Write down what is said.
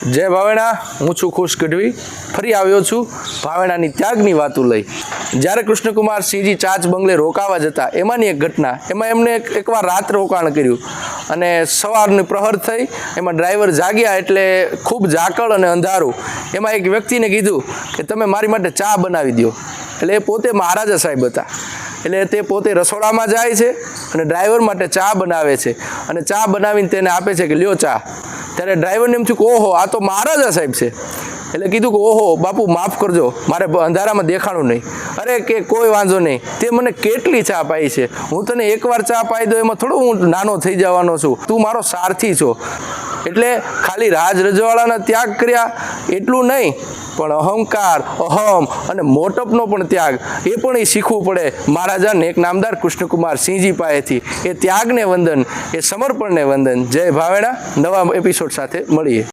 જય ભાવેણા, હું છું ખુશ ગઢવી. ફરી આવ્યો છું ભાવેણાની ત્યાગની વાતો લઈ. જ્યારે કૃષ્ણકુમાર સિંહજી ચાચ બંગલે રોકાવા જતા એમાંની એક ઘટના, એમાં એમને એકવાર રાત રોકાણ કર્યું અને સવારની પ્રહર થઈ, એમાં ડ્રાઈવર જાગ્યા એટલે ખૂબ ઝાકળ અને અંધારું. એમાં એક વ્યક્તિને કીધું કે તમે મારી માટે ચા બનાવી દો. એટલે એ પોતે મહારાજા સાહેબ હતા. એટલે તે પોતે રસોડામાં જાય છે અને ડ્રાઈવર માટે ચા બનાવે છે અને ચા બનાવીને તેને આપે છે કે લ્યો ચા. ત્યારે ડ્રાઈવરને એમ થયું કે ઓહો, આ તો મહારાજા સાહેબ છે. એટલે કીધું કે ઓહો બાપુ, માફ કરજો, મારે અંધારામાં દેખાણું નહીં. અરે કે કોઈ વાંધો નહીં, તે મને કેટલી ચા પાઈ છે, હું તને એકવાર ચા પાઈ દઉં એમાં થોડો હું નાનો થઈ જવાનો છું, તું મારો સારથી છો. એટલે ખાલી રાજ રજવાડાના ત્યાગ કર્યા એટલું નહીં, પણ અહંકાર, અહમ અને મોટપનો પણ ત્યાગ એ પણ એ શીખવું પડે મહારાજા નેક નામદાર કૃષ્ણકુમાર સિંહજી પાસેથી. એ ત્યાગને વંદન, એ સમર્પણને વંદન. જય ભાવેણા. નવા એપિસોડ સાથે મળીએ.